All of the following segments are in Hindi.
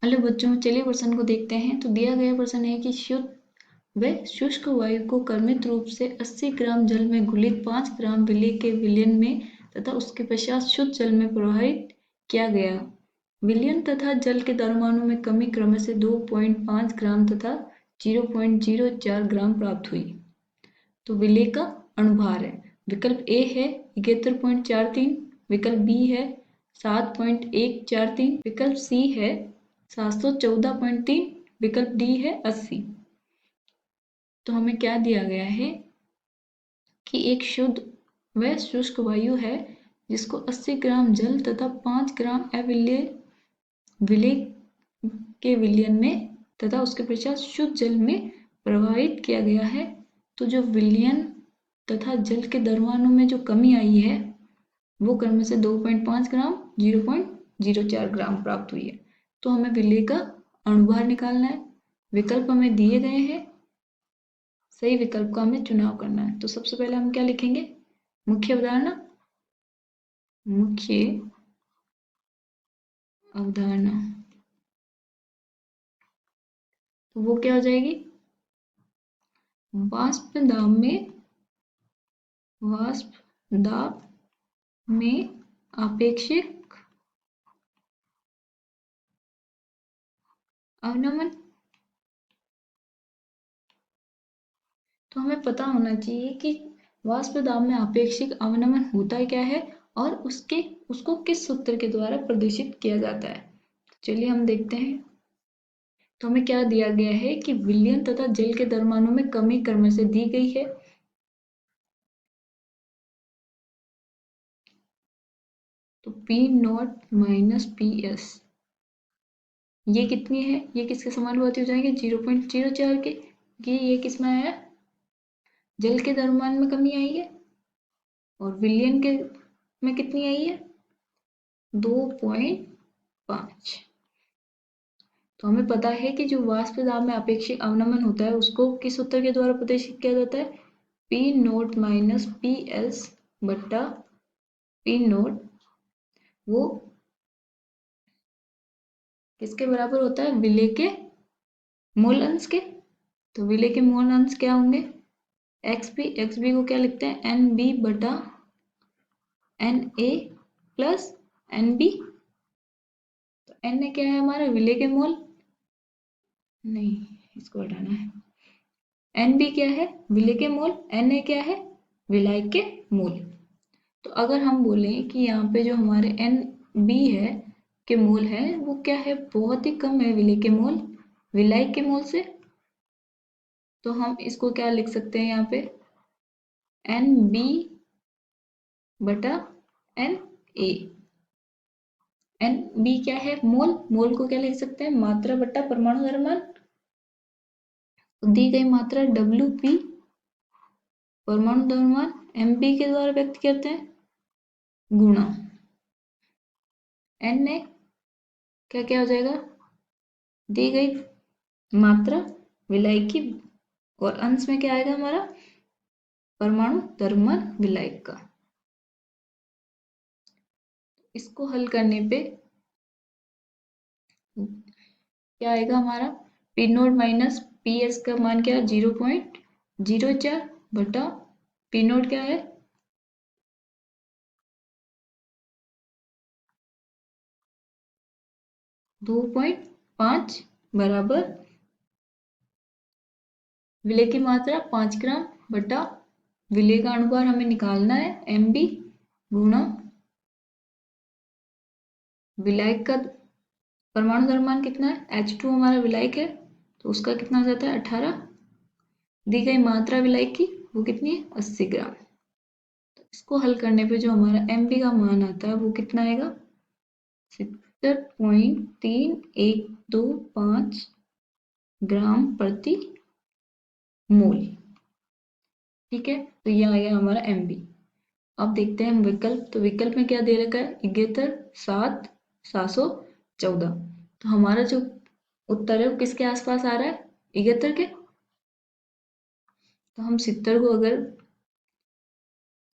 हेलो बच्चों, चलिए प्रश्न को देखते हैं। तो दिया गया प्रश्न है कि शुद्ध व शुष्क वायु को क्रमित रूप से 80 ग्राम जल में घुलित 5 ग्राम विलेय के विलयन में तथा उसके पश्चात शुद्ध जल में प्रवाहित किया गया। विलयन तथा जल के द्रव्यमानों में कमी क्रम से 2.5 ग्राम तथा 0.04 ग्राम प्राप्त हुई। तो विलेय का अणुभार है। विकल्प ए है 71.43, विकल्प बी है 7.143, विकल्प सी है 714.3, विकल्प डी है 80। तो हमें क्या दिया गया है कि एक शुद्ध व शुष्क वायु है जिसको 80 ग्राम जल तथा 5 ग्राम अविलेय विलेय के विलयन में तथा उसके पश्चात शुद्ध जल में प्रवाहित किया गया है। तो जो विलयन तथा जल के द्रव्यमानों में जो कमी आई है वो क्रम से 2.5 ग्राम 0.04 ग्राम प्राप्त हुई है। तो हमें विलेय का अणुभार निकालना है। विकल्प हमें दिए गए हैं, सही विकल्प का हमें चुनाव करना है। तो सबसे पहले हम क्या लिखेंगे? मुख्य अवधारणा। मुख्य अवधारणा तो वो क्या हो जाएगी? वाष्प दाब में आपेक्षिक अवनमन। तो हमें पता होना चाहिए कि वाष्प दाब में आपेक्षिक अवनमन होता क्या है और उसको किस सूत्र के द्वारा प्रदर्शित किया जाता है। तो चलिए हम देखते हैं। तो हमें क्या दिया गया है कि विलयन तथा जल के द्रव्यमानों में कमी क्रम से दी गई है। तो P नॉट माइनस PS ये कितनी है? ये किसके समानुपाती हो जाएंगे? 0.04 के। ये किस में आया? जल के द्रव्यमान में कमी आई है। और विलयन के में कितनी आई है? 2.5। तो हमें पता है कि जो वाष्प दाब में आपेक्षिक अवनमन होता है उसको किस सूत्र के द्वारा प्रदर्शित किया जाता है? P नॉट माइनस PS बट्टा P नॉट वो किसके बराबर होता है? विलेय के मोल अंश के। तो विलेय के मोल अंश क्या होंगे? XB को क्या लिखते हैं? NB बटा Na प्लस NB। तो Na क्या है हमारा? विलेय के मोल। नहीं, इसको हटाना है। NB क्या है? विलेय के मोल। Na क्या है? विलायक के मोल। तो अगर हम बोलें कि यहाँ पे जो हमारे NB है के मोल है वो क्या है? बहुत ही कम है विलेय के मोल विलायक के मोल से। तो हम इसको क्या लिख सकते हैं यहाँ पे? NB बटा Na। NB क्या है? मोल। मोल को क्या लिख सकते हैं? मात्रा बटा परमाणु द्रव्यमान। दी गई मात्रा WP परमाणु द्रव्यमान MB के द्वारा व्यक्त करते हैं गुणा Na क्या क्या हो जाएगा? दी गई मात्रा विलायक की और अंश में क्या आएगा हमारा? परमाणु द्रव्यमान विलायक का। इसको हल करने पे क्या आएगा हमारा? P नोट माइनस PS का मान क्या है? 0.04 बटा P नोट क्या है? 2.5 बराबर विलेय की मात्रा 5 ग्राम बटा विलेय का अणुभार हमें निकालना है MB गुणा विलायक का परमाणु द्रव्यमान कितना है? H2 हमारा विलायक है तो उसका कितना हो जाता है? 18। दी गई मात्रा विलायक की वो कितनी है? 80 ग्राम। तो इसको हल करने पे जो हमारा MB का मान आता है वो कितना आएगा? 70.3125 ग्राम प्रति मोल। ठीक है, तो ये आ गया हमारा MB। अब देखते हैं हम विकल्प। तो विकल्प में क्या दे रखा है? 71, 7, 714। तो हमारा जो उत्तर है वो किसके आसपास आ रहा है? 71 के। तो हम 70 को अगर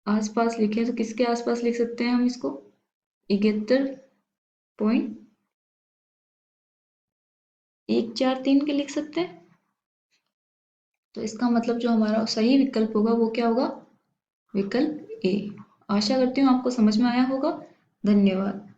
आसपास लिखें तो किसके आसपास लिख सकते हैं हम इसको? 71 पॉइंट 1 4 3 के लिख सकते हैं। तो इसका मतलब जो हमारा सही विकल्प होगा वो क्या होगा? विकल्प ए। आशा करती हूँ आपको समझ में आया होगा। धन्यवाद।